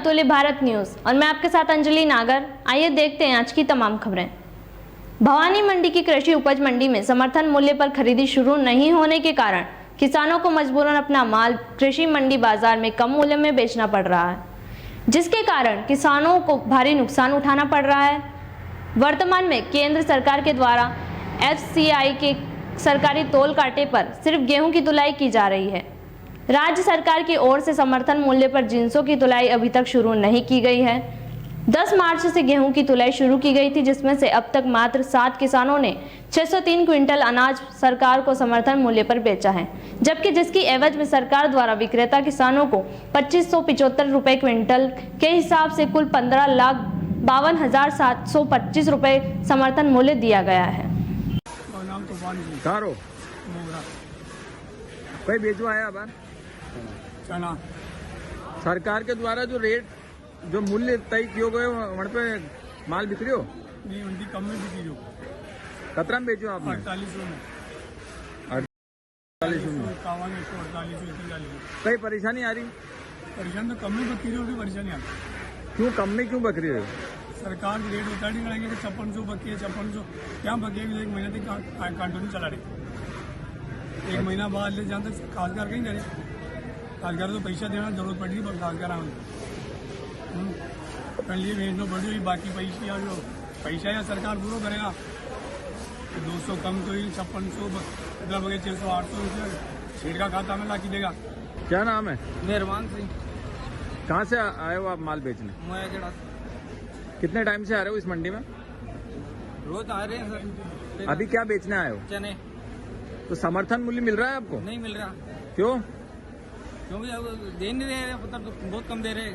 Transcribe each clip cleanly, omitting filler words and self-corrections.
अतुल्य भारत न्यूज और मैं आपके साथ अंजलि नागर। आइए देखते हैं आज की तमाम खबरें। भवानी मंडी की कृषि उपज मंडी में समर्थन मूल्य पर खरीदी शुरू नहीं होने के कारण किसानों को मजबूरन अपना माल कृषि मंडी बाजार में कम मूल्य में बेचना पड़ रहा है, जिसके कारण किसानों को भारी नुकसान उठाना पड़ रहा है। वर्तमान में केंद्र सरकार के द्वारा FCI के सरकारी तौल कांटे पर सिर्फ गेहूं की तुलाई की जा रही है। राज्य सरकार की ओर से समर्थन मूल्य पर जिंसों की तुलाई अभी तक शुरू नहीं की गई है। 10 मार्च से गेहूं की तुलाई शुरू की गई थी, जिसमें से अब तक मात्र 7 किसानों ने 603 क्विंटल अनाज सरकार को समर्थन मूल्य पर बेचा है, जबकि जिसकी एवज में सरकार द्वारा विक्रेता किसानों को 2575 रुपए क्विंटल के हिसाब से कुल 15,52,725 रुपए समर्थन मूल्य दिया गया है। कई बेचवा आया बार चना सरकार के द्वारा जो रेट जो मूल्य तय किए गए वहाँ पे माल बिक रही हो नहीं, उनकी कम में बिकी जो कतरा में बेचो आपने 4800 में 4800 में 51, 148, 143। कई परेशानी आ रही परेशान तो कम में बकी रही होगी, परेशानी आती क्यों कम में क्यों बक रही है सरकार के रेट उतार नहीं करेंगे कि 5600 बकी है 5600 क्या बकेगी। एक महीने तक कांटो नहीं चला रही, एक महीना बाद ले जहाँ तक खासगार कहीं करे खासगार तो पैसा देना जरूरत पड़ेगी पर खासगार लिए भेजना पड़ेगी। बाकी पैसा या सरकार पूरा करेगा तो 200 कम तो ही 5600 मतलब 600 800 रुपये सीट का खाता में ला के देगा। क्या नाम है? मेहरबान सिंह। कहाँ से आए हो आप माल बेचने? मुआजड़ा। कितने टाइम से आ रहे हो इस मंडी में? रोज आ रहे हैं सर। अभी क्या बेचने आए हो? चने। तो समर्थन मूल्य मिल रहा है आपको? नहीं मिल रहा। क्यों? क्योंकि अब दे नहीं रहे, मतलब बहुत कम दे रहे।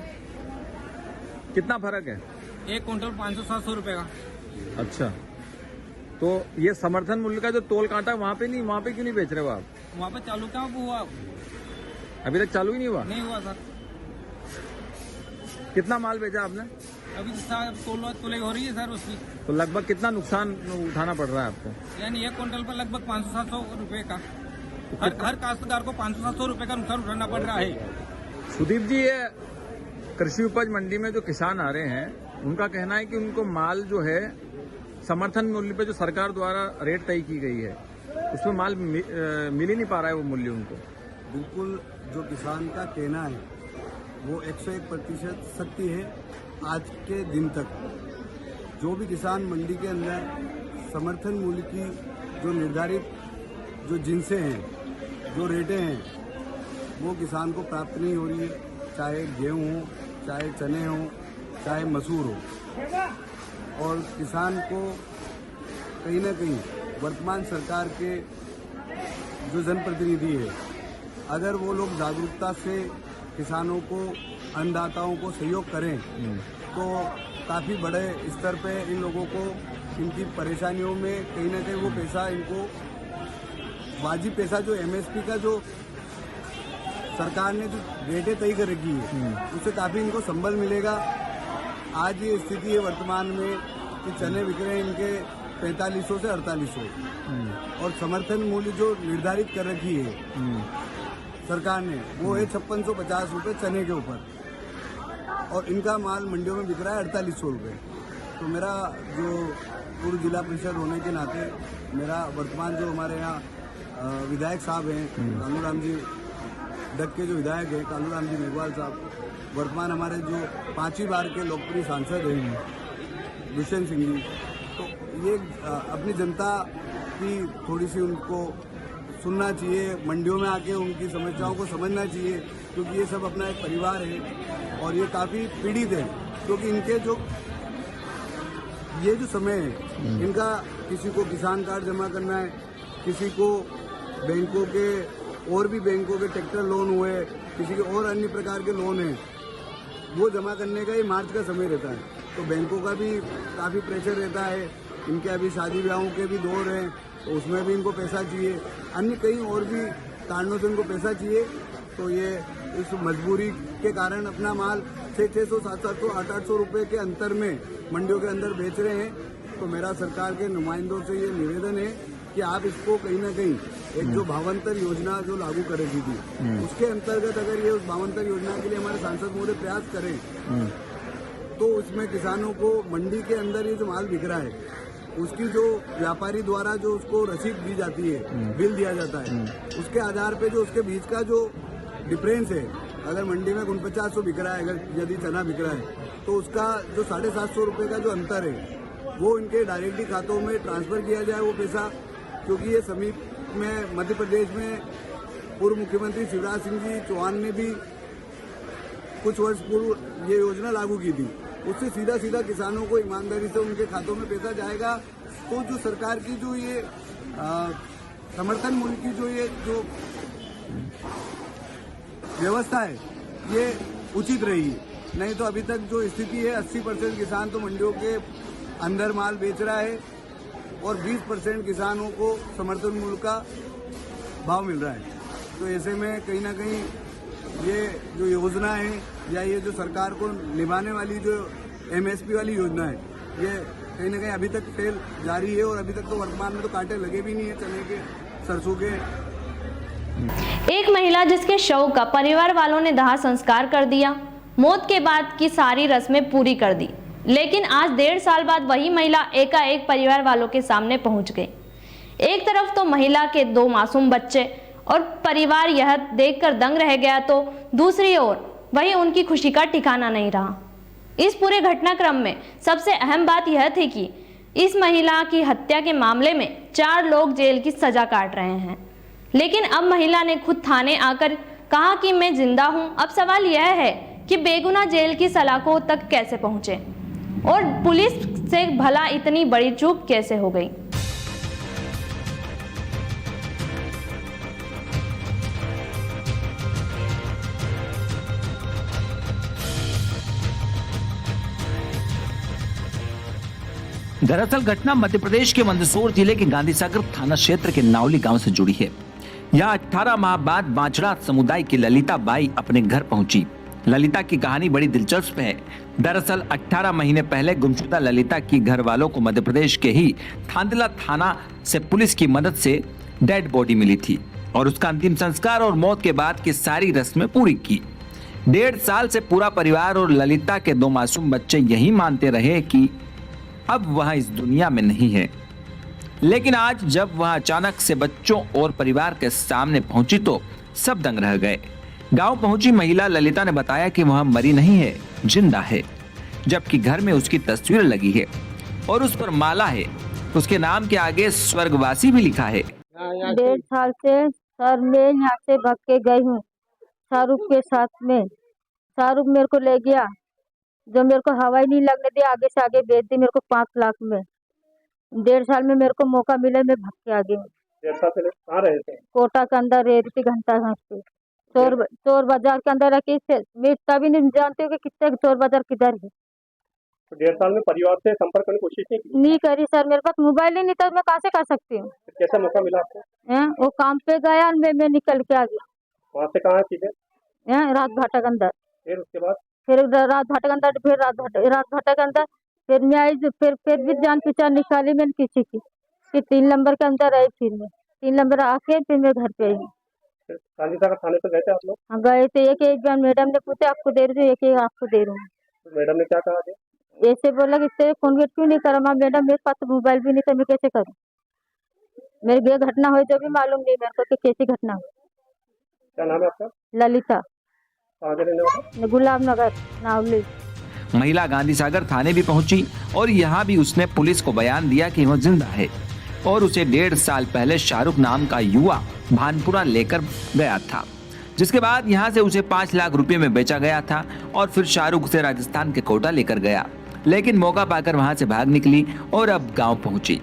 कितना फर्क है? 1 कुंटल 500-700 रुपए का। अच्छा, तो ये समर्थन मूल्य का जो तोल कांटा वहाँ पे नहीं, वहाँ पे क्यों नहीं बेच रहे हो आप? वहाँ पे चालू क्या हुआ? अभी तक चालू ही नहीं हुआ? नहीं हुआ सर। कितना माल बेचा आपने? अभी तुले हो रही है सर उसकी। तो लगभग कितना नुकसान उठाना पड़ रहा है आपको? यानी 1 कुंटल पर लगभग 500-700 रुपए का। हर काश्तकार को 500-700 रुपए का नुकसान उठाना पड़ रहा है। सुदीप जी, ये कृषि उपज मंडी में जो किसान आ रहे हैं उनका कहना है कि उनको माल जो है समर्थन मूल्य पे जो सरकार द्वारा रेट तय की गई है उसमें माल मिल ही नहीं पा रहा है वो मूल्य उनको। बिल्कुल जो किसान का कहना है वो 101% सत्य है। आज के दिन तक जो भी किसान मंडी के अंदर समर्थन मूल्य की जो निर्धारित जो जिनसे हैं जो रेटें हैं वो किसान को प्राप्त नहीं हो रही है, चाहे गेहूं हो, चाहे चने हो, चाहे मसूर हो। और किसान को कहीं ना कहीं वर्तमान सरकार के जो जनप्रतिनिधि है अगर वो लोग जागरूकता से किसानों को अन्नदाताओं को सहयोग करें तो काफ़ी बड़े स्तर पे इन लोगों को इनकी परेशानियों में कहीं ना कहीं वो पैसा इनको वाजिब पैसा जो MSP का जो सरकार ने जो रेटें तय कर रखी है उससे काफ़ी इनको संबल मिलेगा। आज ये स्थिति है वर्तमान में कि चने बिक रहे हैं इनके 4500 से 4800 और समर्थन मूल्य जो निर्धारित कर रखी है सरकार ने वो है 5650 रुपये चने के ऊपर और इनका माल मंडियों में बिक रहा है 4800 रुपये। तो मेरा जो पूर्व जिला परिषद होने के नाते मेरा वर्तमान जो हमारे यहाँ विधायक साहब हैं कालूराम जी डग के जो विधायक हैं कालूराम जी मेघवाल साहब, वर्तमान हमारे जो 5वीं बार के लोकप्रिय सांसद हैं दुष्यंत सिंह जी, तो ये अपनी जनता की थोड़ी सी उनको सुनना चाहिए, मंडियों में आके उनकी समस्याओं को समझना चाहिए क्योंकि ये सब अपना एक परिवार है और ये काफ़ी पीड़ित है क्योंकि इनके जो ये जो समय है इनका किसी को किसान कार्ड जमा करना है, किसी को बैंकों के और भी बैंकों के ट्रैक्टर लोन हुए, किसी के और अन्य प्रकार के लोन हैं वो जमा करने का ही मार्च का समय रहता है। तो बैंकों का भी काफ़ी प्रेशर रहता है, इनके अभी शादी ब्याहों के भी दौर हैं तो उसमें भी इनको पैसा चाहिए, अन्य कई और भी कारणों से इनको पैसा चाहिए। तो ये इस मजबूरी के कारण अपना माल 600, 700, 800 रुपये के अंतर में मंडियों के अंदर बेच रहे हैं। तो मेरा सरकार के नुमाइंदों से ये निवेदन है कि आप इसको कहीं ना कहीं एक जो भावांतर योजना जो लागू करेगी थी उसके अंतर्गत अगर ये उस भावांतर योजना के लिए हमारे सांसद महोदय प्रयास करें तो उसमें किसानों को मंडी के अंदर ये जो माल बिक रहा है उसकी जो व्यापारी द्वारा जो उसको रसीद दी जाती है, बिल दिया जाता है, उसके आधार पे जो उसके बीच का जो डिफरेंस है, अगर मंडी में 4900 बिक रहा है, अगर यदि चना बिक रहा है तो उसका जो 750 रुपये का जो अंतर है वो इनके डायरेक्टली खातों में ट्रांसफर किया जाए वो पैसा, क्योंकि ये समीप में मध्य प्रदेश में पूर्व मुख्यमंत्री शिवराज सिंह जी चौहान ने भी कुछ वर्ष पूर्व ये योजना लागू की थी। उससे सीधा सीधा किसानों को ईमानदारी से उनके खातों में पैसा जाएगा। तो जो सरकार की जो ये समर्थन मूल्य की जो व्यवस्था है ये उचित रही, नहीं तो अभी तक जो स्थिति है 80% किसान तो मंडियों के अंदर माल बेच रहा है और 20% किसानों को समर्थन मूल्य का भाव मिल रहा है। तो ऐसे में कहीं ना कहीं ये जो योजना है या ये जो सरकार को निभाने वाली जो MSP वाली योजना है ये कहीं ना कहीं अभी तक फेल जारी है और अभी तक तो वर्तमान में तो कांटे लगे भी नहीं है चने के, सरसों के। एक महिला जिसके शव का परिवार वालों ने दाह संस्कार कर दिया, मौत के बाद की सारी रस्में पूरी कर दी, लेकिन आज 1.5 साल बाद वही महिला एकाएक परिवार वालों के सामने पहुंच गई। एक तरफ तो महिला के 2 मासूम बच्चे और परिवार यह देखकर दंग रह गया, तो दूसरी ओर वही उनकी खुशी का ठिकाना नहीं रहा। इस पूरे घटनाक्रम में सबसे अहम बात यह थी कि इस महिला की हत्या के मामले में 4 लोग जेल की सजा काट रहे हैं, लेकिन अब महिला ने खुद थाने आकर कहा कि मैं जिंदा हूं। अब सवाल यह है कि बेगुनाह जेल की सलाखों तक कैसे पहुंचे और पुलिस से भला इतनी बड़ी चूक कैसे हो गई। दरअसल घटना मध्य प्रदेश के मंदसौर जिले के गांधीसागर थाना क्षेत्र के नावली गांव से जुड़ी है। यहाँ 18 माह बाद बांचड़ा समुदाय की ललिता बाई अपने घर पहुंची। ललिता की कहानी बड़ी दिलचस्प है। दरअसल 18 महीने पहले गुमशुदा ललिता की घर वालों को मध्य प्रदेश के ही थांदला थाना से पुलिस की मदद से डेड बॉडी मिली थी और उसका अंतिम संस्कार और मौत के बाद की सारी रस्में पूरी की। 1.5 साल से पूरा परिवार और ललिता के 2 मासूम बच्चे यही मानते रहे कि अब वह इस दुनिया में नहीं है, लेकिन आज जब वह अचानक से बच्चों और परिवार के सामने पहुंची तो सब दंग रह गए। गांव पहुंची महिला ललिता ने बताया कि वह मरी नहीं है, जिंदा है, जबकि घर में उसकी तस्वीर लगी है और उस पर माला है। उसके नाम के आगे स्वर्गवासी भी लिखा है। 1.5 साल से सर मैं यहाँ से भाग के गई हूँ शाहरुख के साथ में। शाहरुख मेरे को ले गया, जो मेरे को हवाई नहीं लगने दिया, आगे से आगे बेच दी मेरे को 5 लाख में। 1.5 साल में मेरे को मौका मिले, मैं भाग के आ गई। 1.5 साल पहले कहाँ रहे थे? कोटा के अंदर रह रही थी, घंटा घाट पे चोर बाजार के अंदर रखी थे। मैं तभी नहीं जानती हूँ कि कितने चोर बाजार किधर है। तो 1.5 साल में परिवार से संपर्क करने की कोशिश नहीं की? नहीं करी सर, मेरे पास मोबाइल ही नहीं था, मैं कहाँ से कर सकती हूँ। कैसा मौका मिला आपको? वो काम पे गया, मैं निकल के आ गया। वहाँ से कहाँ सीधे? रात भाटा के अंदर, फिर उसके बाद फिर रात भाटा के अंदर, फिर रात भाटा के अंदर, फिर मैं आई, फिर भी जान पहचान निकाली मैंने किसी की, फिर 3 नंबर के अंदर आई। फिर मैं 3 नंबर आके फिर मैं घर पे आई। गांधीसागर थाने पे गए थे आप लोग? हाँ गए थे। एक बार मैडम ने पूछा आपको दे रही हूँ, एक आपको दे रही हूँ। तो मैडम ने क्या कहा थे? ऐसे बोला कि इससे फोन गेट क्यों नहीं करा। मैडम मेरे पास तो मोबाइल भी नहीं था, मैं कैसे करूँ। मेरी ये घटना हुई जो भी मालूम नहीं मेरे को कि कैसी घटना हुई। क्या नाम है आपका? ललिता, गुलाब नगर, नावली। महिला गांधीसागर थाने भी पहुंची और यहाँ भी उसने पुलिस को बयान दिया कि वह जिंदा है और उसे 1.5 साल पहले शाहरुख नाम का युवा भानपुरा लेकर गया था, जिसके बाद यहाँ से उसे 5 लाख रुपए में बेचा गया था और फिर शाहरुख उसे राजस्थान के कोटा लेकर गया, लेकिन मौका पाकर वहां से भाग निकली और अब गांव पहुंची।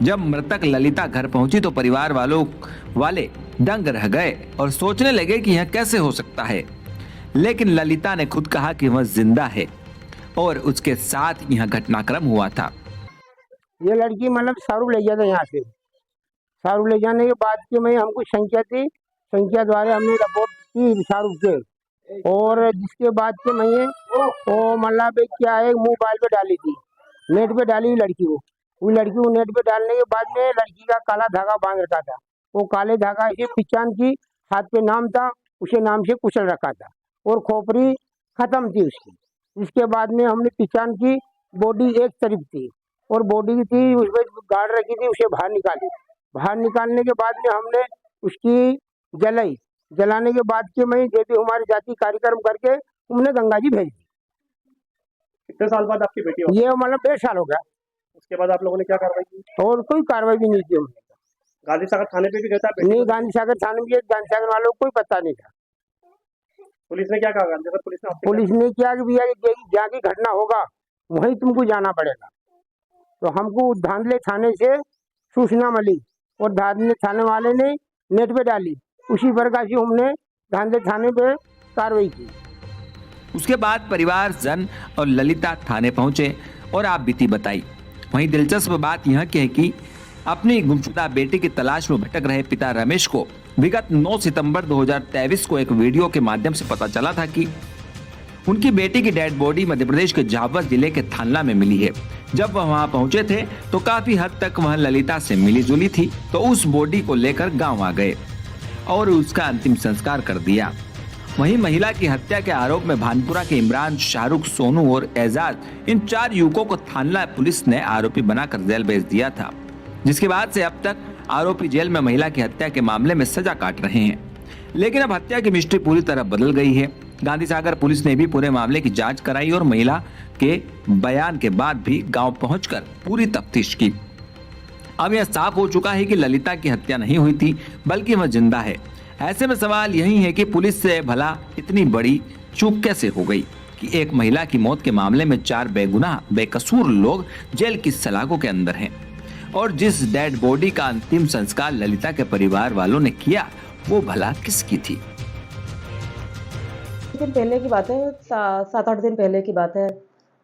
जब मृतक ललिता घर पहुंची तो परिवार वाले दंग रह गए और सोचने लगे कि यह कैसे हो सकता है, लेकिन ललिता ने खुद कहा कि वह जिंदा है और उसके साथ यह घटनाक्रम हुआ था। ये लड़की मतलब शाहरुख ले गया था यहाँ से। शाहरुख ले जाने के बाद के में हमको संख्या थी, संख्या द्वारा हमने रिपोर्ट की शाहरुख से, और जिसके बाद के मैं वो मतलब क्या है मोबाइल पे डाली थी, नेट पे डाली लड़की को, वो लड़की को नेट पे डालने के बाद में लड़की का काला धागा बांध रखा था। वो काले धागा से पहचान की, हाथ पे नाम था, उसे नाम से कुचल रखा था और खोपड़ी खत्म थी उसकी। इसके बाद में हमने पहचान की, बॉडी एक तरफ थी और बॉडी थी उसमें गाड़ रखी थी, उसे बाहर निकाली। बाहर निकालने के बाद में हमने उसकी जलाई। जलाने के बाद के मैं जो भी हमारे जाति कार्यक्रम करके हमने गंगा जी भेज दी। कितने साल बाद आपकी बेटी हुई? ये मतलब 1.5 साल हो गया। उसके बाद आप लोगों ने क्या कार्रवाई की? और कोई कार्रवाई भी नहीं की हमने। गांधी सागर थाने पे भी गया था? नहीं, गांधी सागर थाने में गांधी सागर वालों को कोई पता नहीं था। पुलिस ने क्या कहा? गांधी सागर पुलिस ने पुलिस ने क्या कि भैया जहाँ की घटना होगा वहीं तुमको जाना पड़ेगा। तो हमको धांधले थाने से सूचना मिली और धांधले थाने वाले ने नेट पे डाली। उसी प्रकार से हमने धांधले थाने पे कार्रवाई की। उसके बाद परिवार जन और ललिता थाने पहुंचे और आप बीती बताई। वहीं दिलचस्प बात यह की है कि अपनी गुमशुदा बेटी की तलाश में भटक रहे पिता रमेश को विगत 9 सितंबर 2023 को एक वीडियो के माध्यम से पता चला था कि उनकी बेटी की डेड बॉडी मध्य प्रदेश के झाबुआ जिले के थानला में मिली है। जब वह वहां पहुंचे थे तो काफी हद तक वह ललिता से मिली जुली थी, तो उस बॉडी को लेकर गांव आ गए और उसका अंतिम संस्कार कर दिया। वहीं महिला की हत्या के आरोप में भानपुरा के इमरान, शाहरुख, सोनू और एजाज, इन 4 युवकों को थानला पुलिस ने आरोपी बनाकर जेल भेज दिया था, जिसके बाद से अब तक आरोपी जेल में महिला की हत्या के मामले में सजा काट रहे हैं। लेकिन अब हत्या की मिस्ट्री पूरी तरह बदल गई है। गांधी सागर पुलिस ने भी पूरे मामले की जांच कराई और महिला के बयान के बाद भी गांव पहुंचकर पूरी तफ्तीश की। अब यह साफ हो चुका है कि ललिता की हत्या नहीं हुई थी, बल्कि वह जिंदा है। ऐसे में सवाल यही है कि पुलिस से भला इतनी बड़ी चूक कैसे हो गई कि एक महिला की मौत के मामले में 4 बेगुनाह बेकसूर लोग जेल की सलाखों के अंदर हैं और जिस डेड बॉडी का अंतिम संस्कार ललिता के परिवार वालों ने किया वो भला किसकी थी। दिन पहले की बात है, 7-8 दिन पहले की बात है।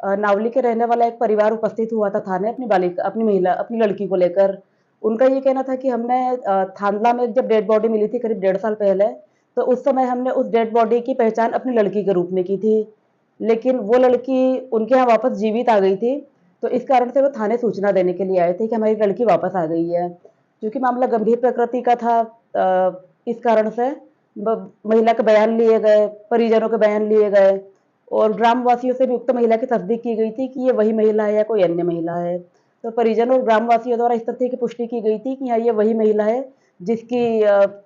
नावली के रहने वाला एक परिवार उपस्थित हुआ था थाने अपनी लड़की को लेकर। उनका ये कहना था कि हमने थानला में जब डेड बॉडी मिली थी करीब 1.5 साल पहले, तो उस समय हमने उस डेड बॉडी की पहचान अपनी लड़की के रूप में की थी, लेकिन वो लड़की उनके यहाँ वापस जीवित आ गई थी। तो इस कारण से वो थाने सूचना देने के लिए आए थे कि हमारी लड़की वापस आ गई है। क्योंकि मामला गंभीर प्रकृति का था, इस कारण से महिला के बयान लिए गए, परिजनों के बयान लिए गए और ग्रामवासियों से भी उक्त महिला की तस्दीक की गई थी कि ये वही महिला है या कोई अन्य महिला है। तो परिजनों और ग्रामवासियों द्वारा इस तथ्य की पुष्टि की गई थी कि हाँ ये वही महिला है जिसकी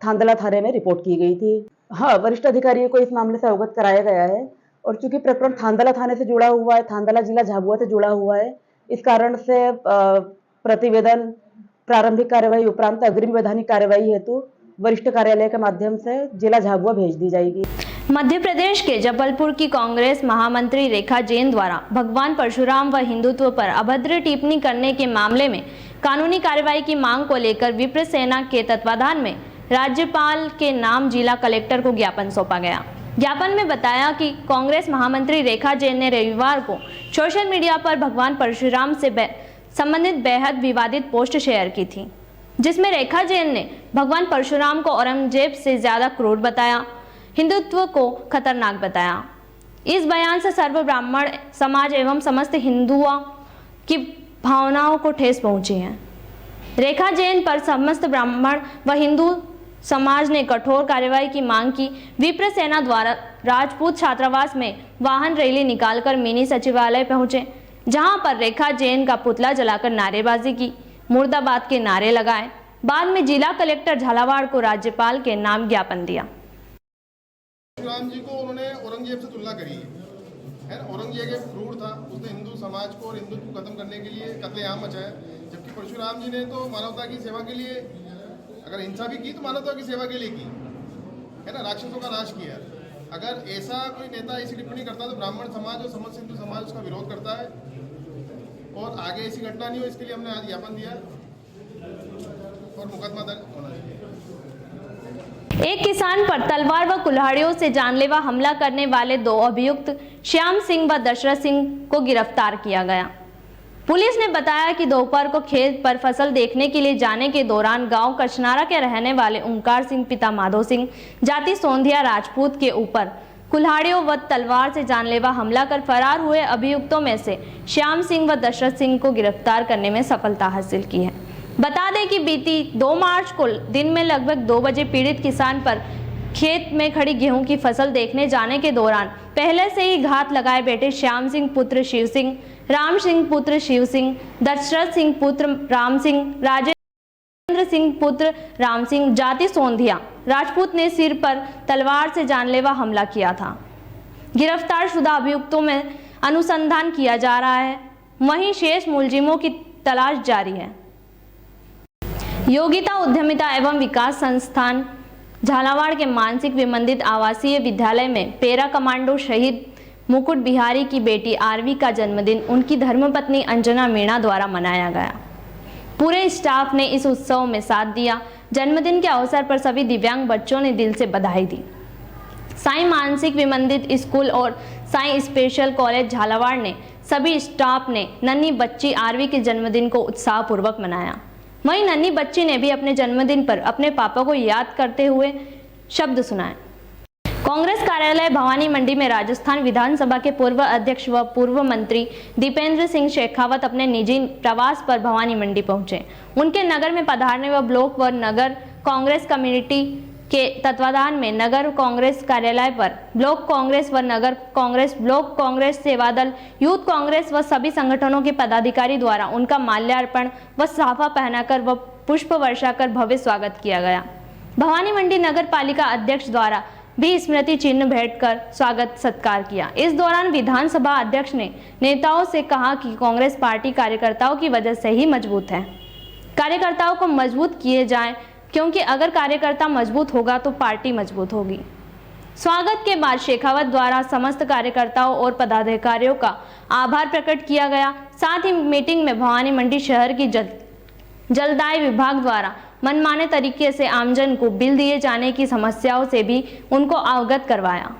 थांदला थाने में रिपोर्ट की गई थी। हाँ, वरिष्ठ अधिकारियों को इस मामले से अवगत कराया गया है और चूंकि प्रकरण थांदला थाने से जुड़ा हुआ है, थांदला जिला झाबुआ से जुड़ा हुआ है, इस कारण से प्रतिवेदन, प्रारंभिक कार्यवाही उपरांत अग्रिम वैधानिक कार्यवाही हेतु वरिष्ठ कार्यालय के माध्यम से जिला झाबुआ भेज दी जाएगी। मध्य प्रदेश के जबलपुर की कांग्रेस महामंत्री रेखा जैन द्वारा भगवान परशुराम व हिंदुत्व पर अभद्र टिप्पणी करने के मामले में कानूनी कार्रवाई की मांग को लेकर विप्र सेना के तत्वाधान में राज्यपाल के नाम जिला कलेक्टर को ज्ञापन सौंपा गया। ज्ञापन में बताया कि कांग्रेस महामंत्री रेखा जैन ने रविवार को सोशल मीडिया पर भगवान परशुराम से संबंधित बेहद विवादित पोस्ट शेयर की थी, जिसमें रेखा जैन ने भगवान परशुराम को औरंगजेब से ज्यादा क्रूर बताया, हिंदुत्व को खतरनाक बताया। इस बयान से सर्व ब्राह्मण समाज एवं समस्त हिंदुओं की भावनाओं को ठेस पहुंची है। रेखा जैन पर समस्त ब्राह्मण व हिंदू समाज ने कठोर कार्रवाई की मांग की। विप्र सेना द्वारा राजपूत छात्रावास में वाहन रैली निकालकर मिनी सचिवालय पहुंचे, जहां पर रेखा जैन का पुतला जलाकर नारेबाजी की, मुर्दाबाद के नारे लगाए। बाद में जिला कलेक्टर झालावाड़ को राज्यपाल के नाम ज्ञापन दिया। परशुराम जी को उन्होंने औरंगजेब से तुलना करी है ना। औरंगजेब एक क्रूर था, उसने हिंदू समाज को और हिंदुत्व को खत्म करने के लिए कत्लेआम मचाया, जबकि परशुराम जी ने तो मानवता की सेवा के लिए, अगर हिंसा भी की तो मानवता की सेवा के लिए की है ना, राक्षसों का नाश किया। अगर ऐसा कोई नेता ऐसी टिप्पणी करता है तो ब्राह्मण समाज और समस्त हिंदू समाज उसका विरोध करता है और आगे ऐसी घटना नहीं हो इसके लिए हमने आज ज्ञापन दिया और मुकदमा दर्ज होना चाहिए। एक किसान पर तलवार व कुल्हाड़ियों से जानलेवा हमला करने वाले 2 अभियुक्त श्याम सिंह व दशरथ सिंह को गिरफ्तार किया गया। पुलिस ने बताया कि दोपहर को खेत पर फसल देखने के लिए जाने के दौरान गांव कचनारा के रहने वाले ओंकार सिंह पिता माधो सिंह जाति सोंधिया राजपूत के ऊपर कुल्हाड़ियों व तलवार से जानलेवा हमला कर फरार हुए अभियुक्तों में से श्याम सिंह व दशरथ सिंह को गिरफ्तार करने में सफलता हासिल की है। बता दें कि बीती 2 मार्च को दिन में लगभग 2 बजे पीड़ित किसान पर खेत में खड़ी गेहूं की फसल देखने जाने के दौरान पहले से ही घात लगाए बैठे श्याम सिंह पुत्र शिव सिंह, राम सिंह पुत्र शिव सिंह, दशरथ सिंह पुत्र राम सिंह, राजेंद्र सिंह पुत्र राम सिंह जाति सोंधिया राजपूत ने सिर पर तलवार से जानलेवा हमला किया था। गिरफ्तार शुदा अभियुक्तों में अनुसंधान किया जा रहा है, वहीं शेष मुलजिमों की तलाश जारी है। योगिता उद्यमिता एवं विकास संस्थान झालावाड़ के मानसिक विमंदित आवासीय विद्यालय में पैरा कमांडो शहीद मुकुट बिहारी की बेटी आरवी का जन्मदिन उनकी धर्मपत्नी अंजना मीणा द्वारा मनाया गया। पूरे स्टाफ ने इस उत्सव में साथ दिया। जन्मदिन के अवसर पर सभी दिव्यांग बच्चों ने दिल से बधाई दी। साईं मानसिक विमंदित स्कूल और साईं स्पेशल कॉलेज झालावाड़ ने सभी स्टाफ ने नन्ही बच्ची आरवी के जन्मदिन को उत्साहपूर्वक मनाया। वहीं नन्ही बच्ची ने भी अपने जन्मदिन पर अपने पापा को याद करते हुए शब्द सुनाए। कांग्रेस कार्यालय भवानी मंडी में राजस्थान विधानसभा के पूर्व अध्यक्ष व पूर्व मंत्री दीपेंद्र सिंह शेखावत अपने निजी प्रवास पर भवानी मंडी पहुंचे। उनके नगर में पधारने व ब्लॉक व नगर कांग्रेस कमेटी के तत्वाधान में नगर कांग्रेस कार्यालय पर ब्लॉक कांग्रेस व नगर कांग्रेस, ब्लॉक कांग्रेस, सेवा दल, यूथ कांग्रेस व सभी संगठनों के पदाधिकारी द्वारा उनका माल्यार्पण व साफा पहनाकर व पुष्प वर्षा कर भव्य स्वागत किया गया। भवानी मंडी नगर पालिका अध्यक्ष द्वारा भी स्मृति चिन्ह भेंट कर स्वागत सत्कार किया। इस दौरान विधानसभा अध्यक्ष ने नेताओं से कहा कि कांग्रेस पार्टी कार्यकर्ताओं की वजह से ही मजबूत है। कार्यकर्ताओं को मजबूत किए जाएं, क्योंकि अगर कार्यकर्ता मजबूत होगा तो पार्टी मजबूत होगी। स्वागत के बाद शेखावत द्वारा समस्त कार्यकर्ताओं और पदाधिकारियों का आभार प्रकट किया गया। साथ ही मीटिंग में भवानी मंडी शहर की जलदाय विभाग द्वारा मनमाने तरीके से आमजन को बिल दिए जाने की समस्याओं से भी उनको अवगत करवाया।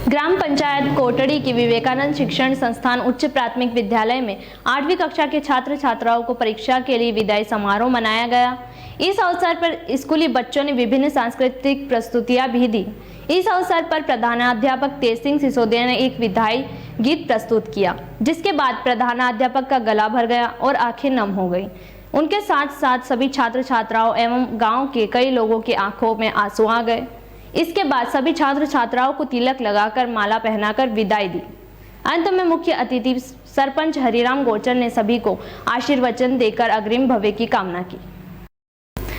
ग्राम पंचायत कोटड़ी की विवेकानंद शिक्षण संस्थान उच्च प्राथमिक विद्यालय में 8वीं कक्षा के छात्र छात्राओं को परीक्षा के लिए विदाई समारोह मनाया गया। इस अवसर पर स्कूली बच्चों ने विभिन्न सांस्कृतिक प्रस्तुतियां भी दी। इस अवसर पर प्रधानाध्यापक तेज सिंह सिसोदिया ने एक विदाई गीत प्रस्तुत किया, जिसके बाद प्रधानाध्यापक का गला भर गया और आंखें नम हो गई। उनके साथ साथ सभी छात्र छात्राओं एवं गांव के कई लोगों की आंखों में आंसू आ गए। इसके बाद सभी छात्र छात्राओं को तिलक लगाकर माला पहनाकर विदाई दी। अंत में मुख्य अतिथि सरपंच हरिराम गोचर ने सभी को आशीर्वचन देकर अग्रिम भव्य की कामना की।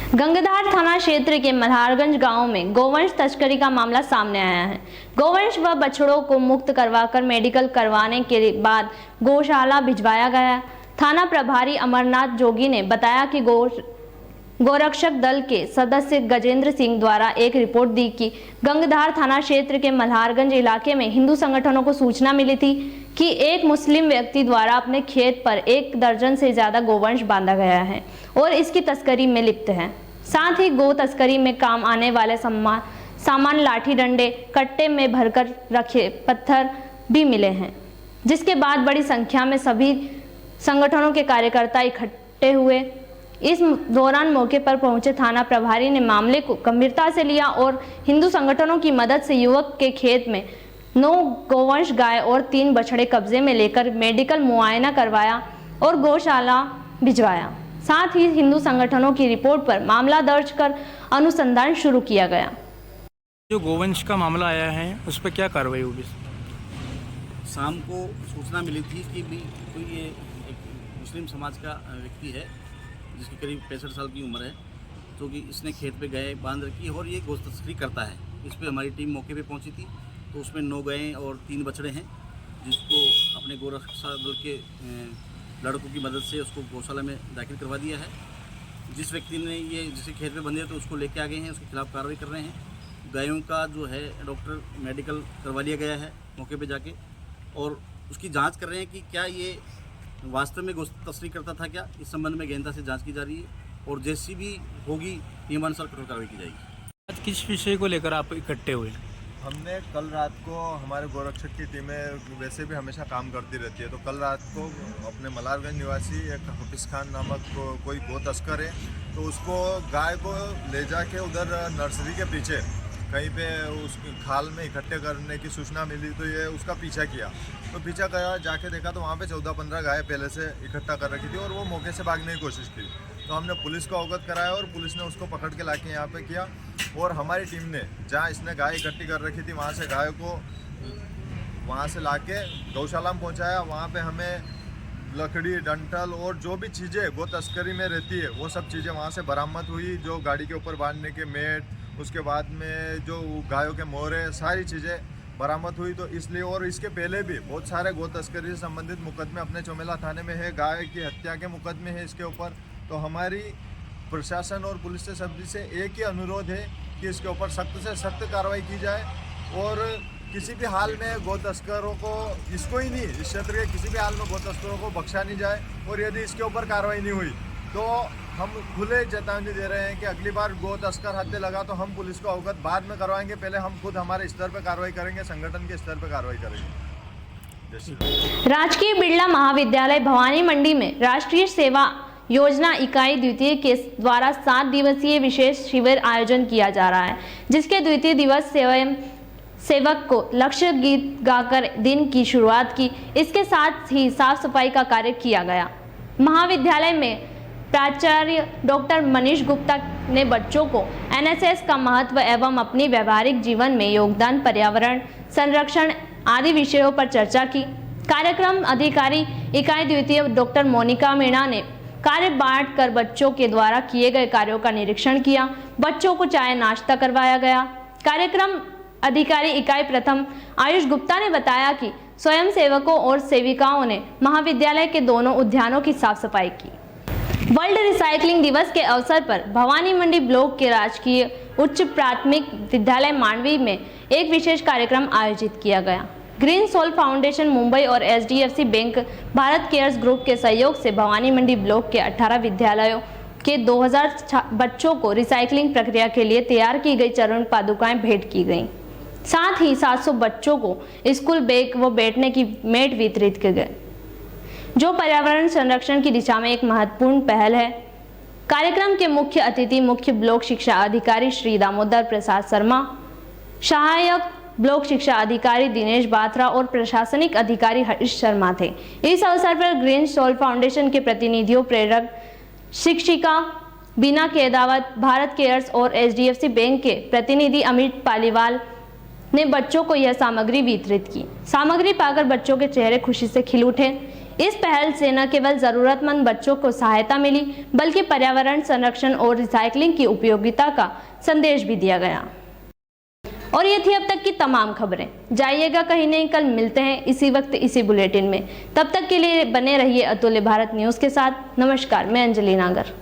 गंगधार थाना क्षेत्र के मल्हारगंज गांव में गोवंश तस्करी का मामला सामने आया है। गोवंश व बछड़ों को मुक्त करवाकर मेडिकल करवाने के बाद गौशाला भिजवाया गया। थाना प्रभारी अमरनाथ जोगी ने बताया कि गोरक्षक दल के सदस्य गजेंद्र सिंह द्वारा एक रिपोर्ट दी कि गंगधार थाना क्षेत्र के मल्हारगंज इलाके में हिंदू संगठनों को सूचना मिली थी कि एक मुस्लिम व्यक्ति द्वारा अपने खेत पर 1 दर्जन से ज्यादा गोवंश बांधा गया है और इसकी तस्करी में लिप्त है। साथ ही गो तस्करी में काम आने वाले सामान लाठी डंडे कट्टे में भरकर रखे पत्थर भी मिले हैं, जिसके बाद बड़ी संख्या में सभी संगठनों के कार्यकर्ता इकट्ठे हुए। इस दौरान मौके पर पहुंचे थाना प्रभारी ने मामले को गंभीरता से लिया और हिंदू संगठनों की मदद से युवक के खेत में 9 गोवंश गाय और 3 बछड़े कब्जे में लेकर मेडिकल मुआयना करवाया और गौशाला भिजवाया। साथ ही हिंदू संगठनों की रिपोर्ट पर मामला दर्ज कर अनुसंधान शुरू किया गया। जो गोवंश का मामला आया है उस पर क्या कार्रवाई होगी? शाम को सूचना मिली थी कि भी कोई ये एक मुस्लिम समाज का व्यक्ति है जिसकी करीब 65 साल की उम्र है, जो कि इसने खेत पे गाय बांध रखी है और ये गोश्त तस्करी करता है। इस पर हमारी टीम मौके पे पहुंची थी, तो उसमें 9 गायें और 3 बछड़े हैं, जिसको अपने गोरक्षा दल के लड़कों की मदद से उसको गौशाला में दाखिल करवा दिया है। जिस व्यक्ति ने ये जिसे खेत पे बंधे तो उसको लेके आ गए हैं, उसके खिलाफ कार्रवाई कर रहे हैं। गायों का जो है डॉक्टर मेडिकल करवा लिया गया है मौके पे जाके, और उसकी जांच कर रहे हैं कि क्या ये वास्तव में गोश्त तस्करी करता था क्या। इस संबंध में गहनता से जांच की जा रही है और जैसी भी होगी नियमानुसार कठोर कार्रवाई की जाएगी। आज किस विषय को लेकर आप इकट्ठे हुए? हमने कल रात को, हमारे गोरक्षक की टीमें वैसे भी हमेशा काम करती रहती है, तो कल रात को अपने मल्हारगंज निवासी एक हफीज़ खान नामक कोई गो तस्कर है, तो उसको गाय को ले जाके उधर नर्सरी के पीछे कहीं पे उस खाल में इकट्ठे करने की सूचना मिली तो ये उसका पीछा किया। तो पीछा किया, जाके देखा तो वहाँ पे 14-15 गाय पहले से इकट्ठा कर रखी थी और वो मौके से भागने की कोशिश की। तो हमने पुलिस को अवगत कराया और पुलिस ने उसको पकड़ के लाके यहाँ पे किया। और हमारी टीम ने जहाँ इसने गाय इकट्ठी कर रखी थी वहाँ से गाय को वहाँ से लाके गौशाला में पहुँचाया। वहाँ पे हमें लकड़ी, डंठल और जो भी चीज़ें गो तस्करी में रहती है वो सब चीज़ें वहाँ से बरामद हुई। जो गाड़ी के ऊपर बांधने के मेट, उसके बाद में जो गायों के मोहरे, सारी चीज़ें बरामद हुई। तो इसलिए और इसके पहले भी बहुत सारे गो तस्करी से संबंधित मुकदमे अपने चौमेला थाने में है। गाय की हत्या के मुकदमे हैं इसके ऊपर। तो हमारी प्रशासन और पुलिस से सभी से एक ही अनुरोध है कि इसके ऊपर सख्त से सख्त कार्रवाई की जाए और किसी भी हाल में गो तस्करों को, इसको ही नहीं, इस क्षेत्र के किसी भी हाल में गो तस्करों को बख्शा नहीं जाए। और यदि इसके ऊपर कार्रवाई नहीं हुई तो हम खुले चेतावनी दे रहे हैं कि अगली बार गो तस्कर हाथे लगा तो हम पुलिस को अवगत बाद में करवाएंगे। पहले हम खुद हमारे स्तर पर कार्रवाई करेंगे, संगठन के स्तर पर कार्रवाई करेंगे। राजकीय बिरला महाविद्यालय भवानी मंडी में राष्ट्रीय सेवा योजना इकाई द्वितीय के द्वारा 7 दिवसीय विशेष शिविर आयोजन किया जा रहा है, जिसके द्वितीय दिवस स्वयं सेवक को लक्ष्य गीत गाकर दिन की शुरुआत की। इसके साथ ही साफ सफाई का कार्य किया गया। महाविद्यालय में प्राचार्य डॉक्टर मनीष गुप्ता ने बच्चों को एनएसएस का महत्व एवं अपनी व्यवहारिक जीवन में योगदान, पर्यावरण संरक्षण आदि विषयों पर चर्चा की। कार्यक्रम अधिकारी इकाई द्वितीय डॉक्टर मोनिका मीणा ने कार्य बांट कर बच्चों के द्वारा किए गए कार्यों का निरीक्षण किया। बच्चों को चाय नाश्ता करवाया गया। कार्यक्रम अधिकारी इकाई प्रथम आयुष गुप्ता ने बताया कि स्वयं सेवकों और सेविकाओं ने महाविद्यालय के दोनों उद्यानों की साफ सफाई की। वर्ल्ड रिसाइकलिंग दिवस के अवसर पर भवानी मंडी ब्लॉक के राजकीय उच्च प्राथमिक विद्यालय मांडवी में एक विशेष कार्यक्रम आयोजित किया गया। ग्रीन सोल फाउंडेशन मुंबई और HDFC bank Bharat cares group के सहयोग से भवानी मंडी ब्लॉक के 18 विद्यालयों के 2000 बच्चों को रिसाइकलिंग प्रक्रिया के लिए तैयार की गई चरण पादुकाएं भेंट की गईं। साथ ही 700 बच्चों को स्कूल बैग व बैठने की मेट वितरित किए गए, जो पर्यावरण संरक्षण की दिशा में एक महत्वपूर्ण पहल है। कार्यक्रम के मुख्य अतिथि मुख्य ब्लॉक शिक्षा अधिकारी श्री दामोदर प्रसाद शर्मा, सहायक ब्लॉक शिक्षा अधिकारी दिनेश बाथरा और प्रशासनिक अधिकारी हरीश शर्मा थे। इस अवसर पर ग्रीन सोल फाउंडेशन के प्रतिनिधियों, प्रेरक शिक्षिका बीना केदावत, भारत केयर्स और HDFC बैंक के प्रतिनिधि अमित पालीवाल ने बच्चों को यह सामग्री वितरित की। सामग्री पाकर बच्चों के चेहरे खुशी से खिल उठे। इस पहल से न केवल जरूरतमंद बच्चों को सहायता मिली, बल्कि पर्यावरण संरक्षण और रिसाइकलिंग की उपयोगिता का संदेश भी दिया गया। और ये थी अब तक की तमाम खबरें। जाइएगा कहीं नहीं, कल मिलते हैं इसी वक्त इसी बुलेटिन में। तब तक के लिए बने रहिए अतुल्य भारत न्यूज़ के साथ। नमस्कार, मैं अंजलि नागर।